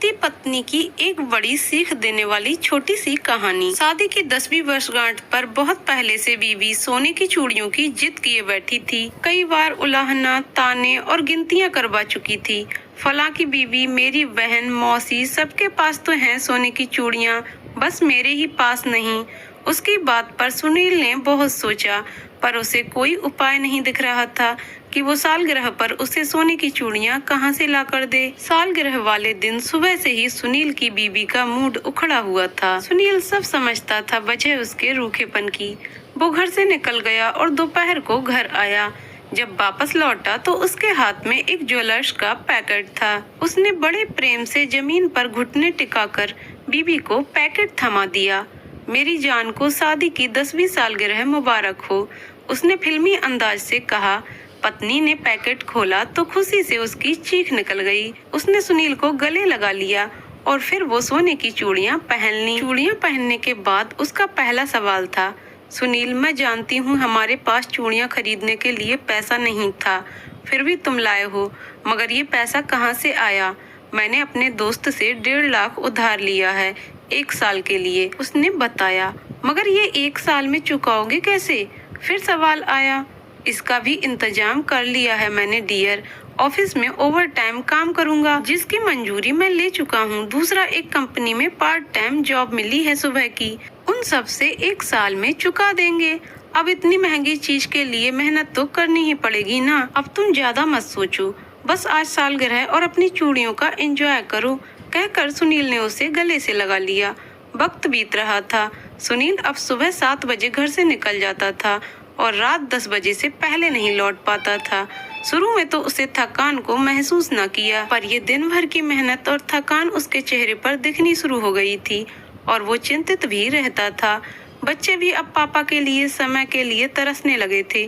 पति पत्नी की एक बड़ी सीख देने वाली छोटी सी कहानी। शादी की 10वीं वर्षगांठ पर बहुत पहले से बीवी सोने की चूड़ियों की जिद किए बैठी थी। कई बार उलाहना, ताने और गिनतियां करवा चुकी थी। फला की बीवी, मेरी बहन, मौसी, सबके पास तो हैं सोने की चूड़ियां, बस मेरे ही पास नहीं। उसकी बात पर सुनील ने बहुत सोचा, पर उसे कोई उपाय नहीं दिख रहा था कि वो सालगिरह पर उसे सोने की चूड़ियां कहां से ला कर दे। सालगिरह वाले दिन सुबह से ही सुनील की बीवी का मूड उखड़ा हुआ था। सुनील सब समझता था, वजह उसके रूखेपन की। वो घर से निकल गया और दोपहर को घर आया। जब वापस लौटा तो उसके हाथ में एक ज्वेलर्स का पैकेट था। उसने बड़े प्रेम से जमीन पर घुटने टिकाकर बीवी को पैकेट थमा दिया। मेरी जान को शादी की 10वीं सालगिरह मुबारक हो, उसने फिल्मी अंदाज से कहा। पत्नी ने पैकेट खोला तो खुशी से उसकी चीख निकल गई। उसने सुनील को गले लगा लिया और फिर वो सोने की चूड़ियां पहन ली। चूड़ियां पहनने के बाद उसका पहला सवाल था, सुनील, मैं जानती हूँ हमारे पास चूड़ियां खरीदने के लिए पैसा नहीं था, फिर भी तुम लाए हो, मगर ये पैसा कहाँ से आया? मैंने अपने दोस्त से 1.5 लाख उधार लिया है 1 साल के लिए, उसने बताया। मगर ये 1 साल में चुकाओगे कैसे? फिर सवाल आया। इसका भी इंतजाम कर लिया है मैंने डियर, ऑफिस में ओवर टाइम काम करूंगा, जिसकी मंजूरी मैं ले चुका हूँ। दूसरा, एक कंपनी में पार्ट टाइम जॉब मिली है सुबह की, उन सब से 1 साल में चुका देंगे। अब इतनी महंगी चीज के लिए मेहनत तो करनी ही पड़ेगी ना। अब तुम ज्यादा मत सोचो, बस आज सालगिरह और अपनी चूड़ियों का एंजॉय करो, कहकर सुनील ने उसे गले से लगा लिया। वक्त बीत रहा था। सुनील अब सुबह 7 बजे घर से निकल जाता था और रात 10 बजे से पहले नहीं लौट पाता था। शुरू में तो उसे थकान को महसूस न किया, पर ये दिन भर की मेहनत और थकान उसके चेहरे पर दिखनी शुरू हो गई थी और वो चिंतित भी रहता था। बच्चे भी अब पापा के लिए, समय के लिए तरसने लगे थे।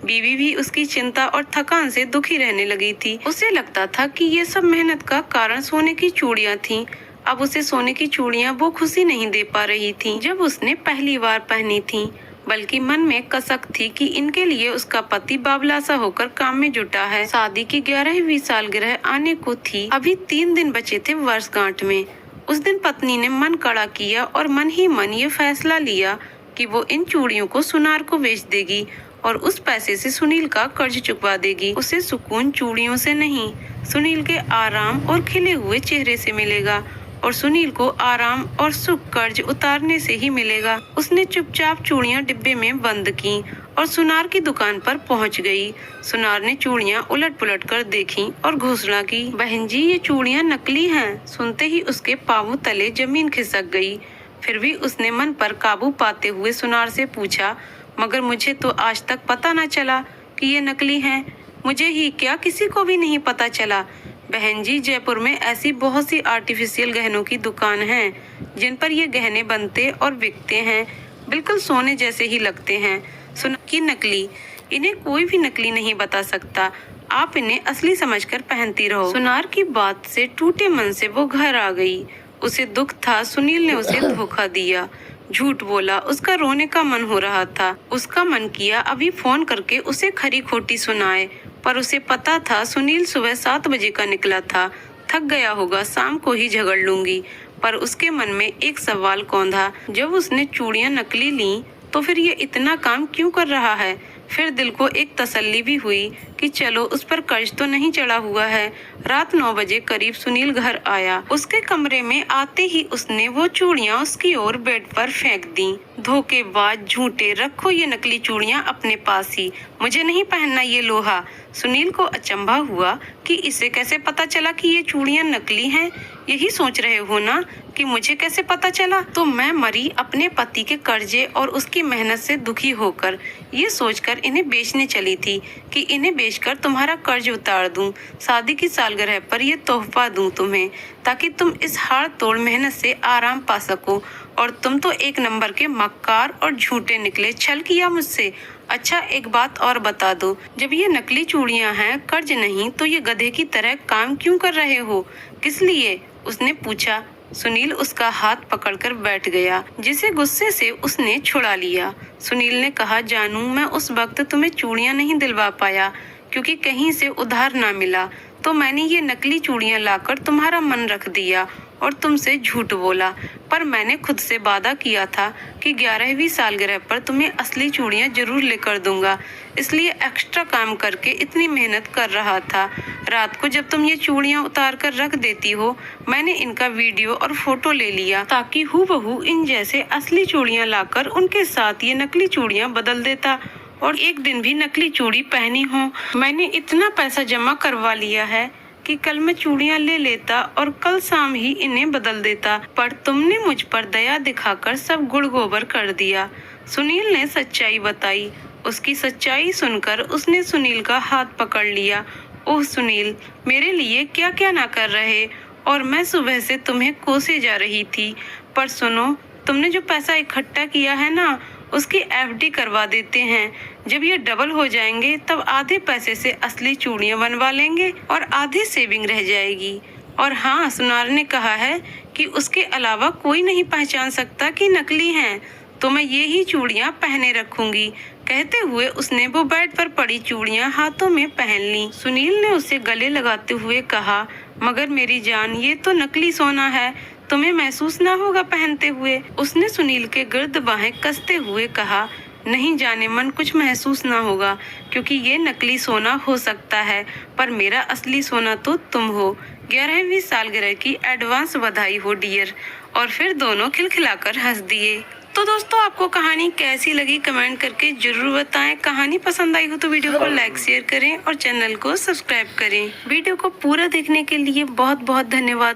बीवी भी उसकी चिंता और थकान से दुखी रहने लगी थी। उसे लगता था कि ये सब मेहनत का कारण सोने की चूड़ियां थीं। अब उसे सोने की चूड़ियां वो खुशी नहीं दे पा रही थीं जब उसने पहली बार पहनी थीं, बल्कि मन में कसक थी कि इनके लिए उसका पति बावला सा होकर काम में जुटा है। शादी की 11वीं सालगिरह आने को थी। अभी 3 दिन बचे थे वर्षगांठ में। उस दिन पत्नी ने मन कड़ा किया और मन ही मन ये फैसला लिया कि वो इन चूड़ियों को सुनार को बेच देगी और उस पैसे से सुनील का कर्ज चुकवा देगी। उसे सुकून चूड़ियों से नहीं, सुनील के आराम और खिले हुए चेहरे से मिलेगा और सुनील को आराम और सुख कर्ज उतारने से ही मिलेगा। उसने चुपचाप चूड़ियां डिब्बे में बंद की और सुनार की दुकान पर पहुंच गई। सुनार ने चूड़ियां उलट पुलट कर देखी और घोषणा की, बहन जी, ये चूड़ियां नकली हैं। सुनते ही उसके पांव तले जमीन खिसक गई। फिर भी उसने मन पर काबू पाते हुए सुनार से पूछा, मगर मुझे तो आज तक पता न चला कि ये नकली हैं। मुझे ही क्या, किसी को भी नहीं पता चला। बहन जी, जयपुर में ऐसी बहुत सी आर्टिफिशियल गहनों की दुकान हैं जिन पर ये गहने बनते और बिकते हैं, बिल्कुल सोने जैसे ही लगते हैं। सुन की नकली, इन्हें कोई भी नकली नहीं बता सकता। आप इन्हें असली समझकर पहनती रहो। सुनार की बात से टूटे मन से वो घर आ गई। उसे दुख था सुनील ने उसे धोखा दिया, झूठ बोला। उसका रोने का मन हो रहा था। उसका मन किया अभी फोन करके उसे खरी खोटी सुनाए, पर उसे पता था सुनील सुबह 7 बजे का निकला था, थक गया होगा, शाम को ही झगड़ लूंगी। पर उसके मन में एक सवाल कौंधा, जब उसने चूड़ियां नकली ली तो फिर ये इतना काम क्यों कर रहा है? फिर दिल को एक तसल्ली भी हुई कि चलो उस पर कर्ज तो नहीं चढ़ा हुआ है। रात 9 बजे करीब सुनील घर आया। उसके कमरे में आते ही उसने वो चूड़ियां उसकी ओर बेड पर फेंक दी। धोखेबाज, झूठे, रखो ये नकली चूड़ियां अपने पास ही, मुझे नहीं पहनना ये लोहा। सुनील को अचंभा हुआ कि इसे कैसे पता चला कि ये चूड़ियां नकली हैं। यही सोच रहे हो ना कि मुझे कैसे पता चला? तो मैं मरी अपने पति के कर्जे और उसकी मेहनत से दुखी होकर। ये सोचकर इन्हें बेचने चली थी कि इन्हें बेचकर तुम्हारा कर्ज उतार दूं, शादी की सालगिरह पर ये तोहफा दूं तुम्हें, ताकि तुम इस हाड़ तोड़ मेहनत से आराम पा सको। और तुम तो एक नंबर के मक्कार और झूठे निकले। छल किया मुझसे। अच्छा, एक बात और बता दो, जब ये नकली चूड़ियां हैं, कर्ज नहीं, तो ये गधे की तरह काम क्यों कर रहे हो? किस लिए? उसने पूछा। सुनील उसका हाथ पकड़कर बैठ गया, जिसे गुस्से से उसने छुड़ा लिया। सुनील ने कहा, जानू, मैं उस वक्त तुम्हें चूड़ियां नहीं दिलवा पाया क्योंकि कहीं से उधार ना मिला। तो मैंने ये नकली चूड़ियां लाकर तुम्हारा मन रख दिया और तुमसे झूठ बोला। पर मैंने खुद से वादा किया था कि 11वीं सालगिरह पर तुम्हें असली चूड़ियां जरूर लेकर दूंगा, इसलिए एक्स्ट्रा काम करके इतनी मेहनत कर रहा था। रात को जब तुम ये चूड़ियां उतार कर रख देती हो, मैंने इनका वीडियो और फोटो ले लिया ताकि हूबहू इन जैसे असली चूड़ियां लाकर उनके साथ ये नकली चूड़ियां बदल देता और एक दिन भी नकली चूड़ी पहनी हो। मैंने इतना पैसा जमा करवा लिया है कि कल मैं चूड़ियां ले लेता और कल शाम ही इन्हें बदल देता, पर तुमने मुझ पर दया दिखाकर सब गुड़ गोबर कर दिया। सुनील ने सच्चाई बताई। उसकी सच्चाई सुनकर उसने सुनील का हाथ पकड़ लिया। ओह सुनील, मेरे लिए क्या क्या ना कर रहे, और मैं सुबह से तुम्हें कोसे जा रही थी। पर सुनो, तुमने जो पैसा इकट्ठा किया है ना, उसकी एफडी करवा देते हैं। जब ये डबल हो जाएंगे तब आधे पैसे से असली चूड़ियां बनवा लेंगे और आधे सेविंग रह जाएगी। और हाँ, सुनार ने कहा है कि उसके अलावा कोई नहीं पहचान सकता कि नकली हैं, तो मैं ये ही चूड़ियां पहने रखूंगी। कहते हुए उसने वो बेड पर पड़ी चूड़ियां हाथों में पहन ली। सुनील ने उसे गले लगाते हुए कहा, मगर मेरी जान, ये तो नकली सोना है, तुम्हें महसूस ना होगा पहनते हुए। उसने सुनील के गिर्द बाहें कसते हुए कहा, नहीं जाने मन, कुछ महसूस ना होगा, क्योंकि ये नकली सोना हो सकता है, पर मेरा असली सोना तो तुम हो। 11वीं सालगिरह की एडवांस बधाई हो डियर। और फिर दोनों खिलखिलाकर हंस दिए। तो दोस्तों, आपको कहानी कैसी लगी कमेंट करके जरूर बताएं। कहानी पसंद आई हो तो वीडियो को लाइक शेयर करें और चैनल को सब्सक्राइब करें। वीडियो को पूरा देखने के लिए बहुत बहुत धन्यवाद।